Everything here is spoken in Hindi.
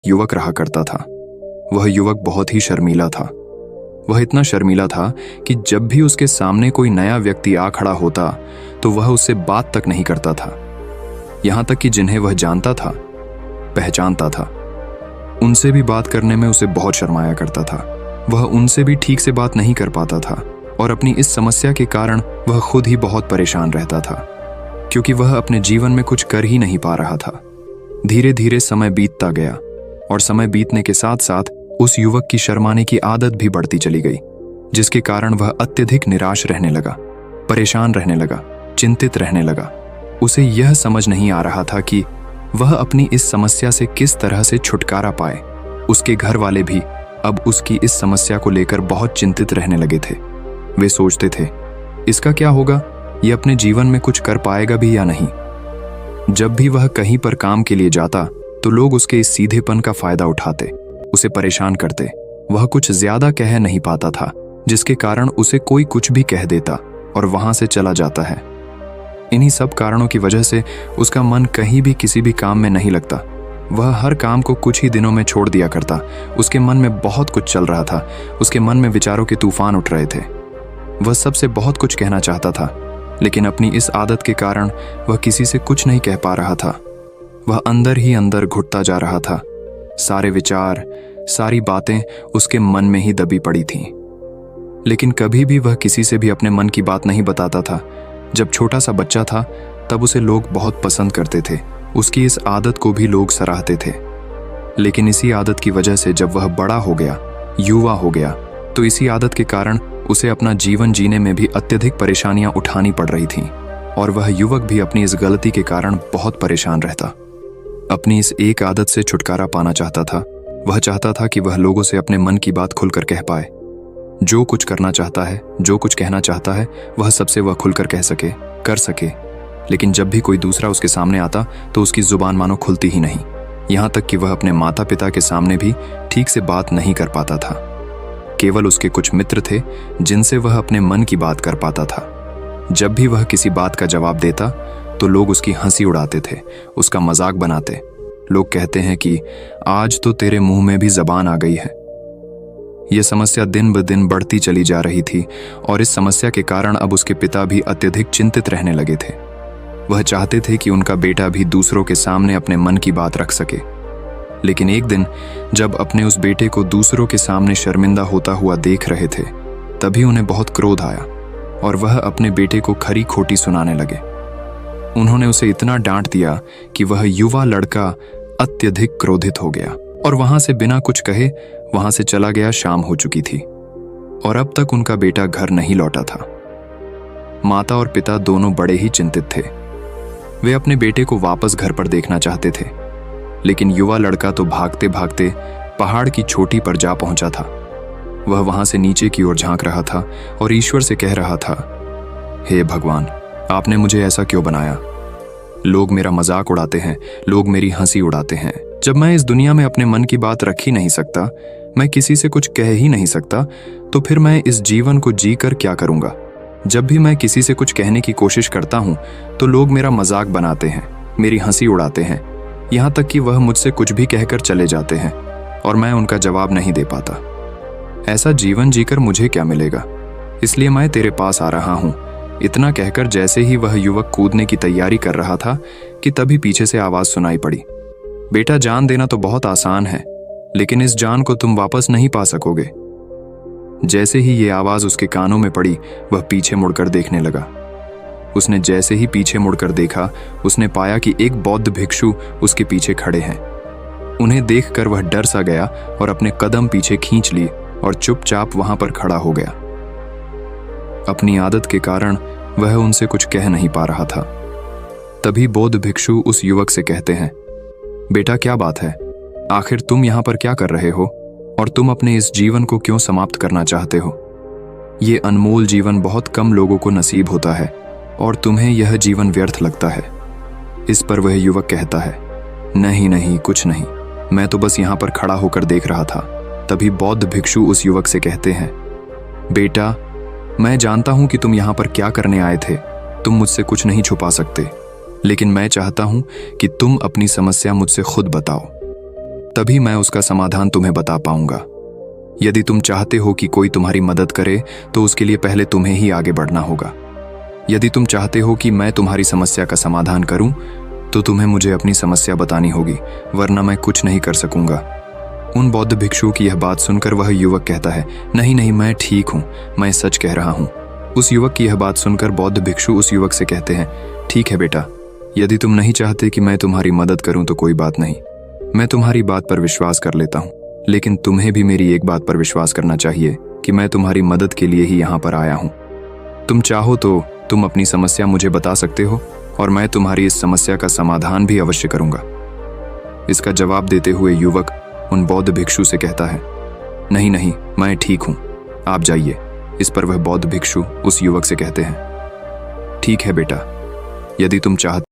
युवक रहा करता था। वह युवक बहुत ही शर्मीला था। वह इतना शर्मीला था कि जब भी उसके सामने कोई नया व्यक्ति आ खड़ा होता तो वह उससे बात तक नहीं करता था। यहां तक कि जिन्हें वह जानता था, पहचानता था, उनसे भी बात करने में उसे बहुत शर्माया करता था। वह उनसे भी ठीक से बात नहीं कर पाता था और अपनी इस समस्या के कारण वह खुद ही बहुत परेशान रहता था, क्योंकि वह अपने जीवन में कुछ कर ही नहीं पा रहा था। धीरे धीरे समय बीतता गया और समय बीतने के साथ साथ उस युवक की शर्माने की आदत भी बढ़ती चली गई, जिसके कारण वह अत्यधिक निराश रहने लगा, परेशान रहने लगा, चिंतित रहने लगा। उसे यह समझ नहीं आ रहा था कि वह अपनी इस समस्या से किस तरह से छुटकारा पाए। उसके घर वाले भी अब उसकी इस समस्या को लेकर बहुत चिंतित रहने लगे थे। वे सोचते थे, इसका क्या होगा, ये अपने जीवन में कुछ कर पाएगा भी या नहीं। जब भी वह कहीं पर काम के लिए जाता तो लोग उसके इस सीधेपन का फायदा उठाते, उसे परेशान करते। वह कुछ ज्यादा कह नहीं पाता था, जिसके कारण उसे कोई कुछ भी कह देता और वहां से चला जाता है। इन्हीं सब कारणों की वजह से उसका मन कहीं भी किसी भी काम में नहीं लगता। वह हर काम को कुछ ही दिनों में छोड़ दिया करता। उसके मन में बहुत कुछ चल रहा था। उसके मन में विचारों के तूफान उठ रहे थे। वह सबसे बहुत कुछ कहना चाहता था, लेकिन अपनी इस आदत के कारण वह किसी से कुछ नहीं कह पा रहा था। वह अंदर ही अंदर घुटता जा रहा था। सारे विचार, सारी बातें उसके मन में ही दबी पड़ी थीं। लेकिन कभी भी वह किसी से भी अपने मन की बात नहीं बताता था। जब छोटा सा बच्चा था तब उसे लोग बहुत पसंद करते थे। उसकी इस आदत को भी लोग सराहते थे। लेकिन इसी आदत की वजह से जब वह बड़ा हो गया, युवा हो गया, तो इसी आदत के कारण उसे अपना जीवन जीने में भी अत्यधिक परेशानियां उठानी पड़ रही थीं और वह युवक भी अपनी इस गलती के कारण बहुत परेशान रहता। अपनी इस एक आदत से छुटकारा पाना चाहता था। वह चाहता था कि वह लोगों से अपने मन की बात खुलकर कह पाए। जो कुछ करना चाहता है, जो कुछ कहना चाहता है, वह सबसे वह खुलकर कह सके, कर सके। लेकिन जब भी कोई दूसरा उसके सामने आता तो उसकी जुबान मानो खुलती ही नहीं। यहाँ तक कि वह अपने माता पिता के सामने भी ठीक से बात नहीं कर पाता था। केवल उसके कुछ मित्र थे जिनसे वह अपने मन की बात कर पाता था। जब भी वह किसी बात का जवाब देता तो लोग उसकी हंसी उड़ाते थे, उसका मजाक बनाते। लोग कहते हैं कि आज तो तेरे मुंह में भी जबान आ गई है। यह समस्या दिन ब दिन बढ़ती चली जा रही थी और इस समस्या के कारण अब उसके पिता भी अत्यधिक चिंतित रहने लगे थे। वह चाहते थे कि उनका बेटा भी दूसरों के सामने अपने मन की बात रख सके। लेकिन एक दिन जब अपने उस बेटे को दूसरों के सामने शर्मिंदा होता हुआ देख रहे थे, तभी उन्हें बहुत क्रोध आया और वह अपने बेटे को खरी खोटी सुनाने लगे। उन्होंने उसे इतना डांट दिया कि वह युवा लड़का अत्यधिक क्रोधित हो गया और वहां से बिना कुछ कहे वहां से चला गया। शाम हो चुकी थी और अब तक उनका बेटा घर नहीं लौटा था। माता और पिता दोनों बड़े ही चिंतित थे। वे अपने बेटे को वापस घर पर देखना चाहते थे, लेकिन युवा लड़का तो भागते भागते पहाड़ की चोटी पर जा पहुंचा था। वह वहां से नीचे की ओर झांक रहा था और ईश्वर से कह रहा था, हे भगवान, आपने मुझे ऐसा क्यों बनाया? लोग मेरा मजाक उड़ाते हैं, लोग मेरी हंसी उड़ाते हैं। जब मैं इस दुनिया में अपने मन की बात रख ही नहीं सकता, मैं किसी से कुछ कह ही नहीं सकता, तो फिर मैं इस जीवन को जी कर क्या करूंगा? जब भी मैं किसी से कुछ कहने की कोशिश करता हूं तो लोग मेरा मजाक बनाते हैं, मेरी हंसी उड़ाते हैं, यहां तक कि वह मुझसे कुछ भी कहकर चले जाते हैं और मैं उनका जवाब नहीं दे पाता। ऐसा जीवन जीकर मुझे क्या मिलेगा? इसलिए मैं तेरे पास आ रहा हूं। इतना कहकर जैसे ही वह युवक कूदने की तैयारी कर रहा था कि तभी पीछे से आवाज सुनाई पड़ी, बेटा, जान देना तो बहुत आसान है, लेकिन इस जान को तुम वापस नहीं पा सकोगे। जैसे ही ये आवाज उसके कानों में पड़ी, वह पीछे मुड़कर देखने लगा। उसने जैसे ही पीछे मुड़कर देखा, उसने पाया कि एक बौद्ध भिक्षु उसके पीछे खड़े हैं। उन्हें देखकर वह डर सा गया और अपने कदम पीछे खींच लिए और चुपचाप वहां पर खड़ा हो गया। अपनी आदत के कारण वह उनसे कुछ कह नहीं पा रहा था। तभी बौद्ध भिक्षु उस युवक से कहते हैं, बेटा, क्या बात है? आखिर तुम यहाँ पर क्या कर रहे हो और तुम अपने इस जीवन को क्यों समाप्त करना चाहते हो? ये अनमोल जीवन बहुत कम लोगों को नसीब होता है और तुम्हें यह जीवन व्यर्थ लगता है। इस पर वह युवक कहता है, नहीं नहीं, कुछ नहीं, मैं तो बस यहाँ पर खड़ा होकर देख रहा था। तभी बौद्ध भिक्षु उस युवक से कहते हैं, बेटा, मैं जानता हूं कि तुम यहाँ पर क्या करने आए थे। तुम मुझसे कुछ नहीं छुपा सकते, लेकिन मैं चाहता हूं कि तुम अपनी समस्या मुझसे खुद बताओ। तभी मैं उसका समाधान तुम्हें बता पाऊंगा। यदि तुम चाहते हो कि कोई तुम्हारी मदद करे तो उसके लिए पहले तुम्हें ही आगे बढ़ना होगा। यदि तुम चाहते हो कि मैं तुम्हारी समस्या का समाधान करूं तो तुम्हें मुझे अपनी समस्या बतानी होगी, वरना मैं कुछ नहीं कर सकूंगा। उन बौद्ध भिक्षु की यह बात सुनकर वह युवक कहता है, नहीं नहीं, मैं ठीक हूं, मैं सच कह रहा हूं। उस युवक की यह बात सुनकर बौद्ध भिक्षु उस युवक से कहते हैं, ठीक है बेटा, यदि तुम नहीं चाहते कि मैं तुम्हारी मदद करूं तो कोई बात नहीं, मैं तुम्हारी बात पर विश्वास कर लेता हूं। लेकिन तुम्हें भी मेरी एक बात पर विश्वास करना चाहिए कि मैं तुम्हारी मदद के लिए ही यहाँ पर आया हूँ। तुम चाहो तो तुम अपनी समस्या मुझे बता सकते हो और मैं तुम्हारी इस समस्या का समाधान भी अवश्य करूंगा। इसका जवाब देते हुए युवक उन बौद्ध भिक्षु से कहता है, नहीं नहीं, मैं ठीक हूँ, आप जाइए। इस पर वह बौद्ध भिक्षु उस युवक से कहते हैं, ठीक है बेटा, यदि तुम चाहते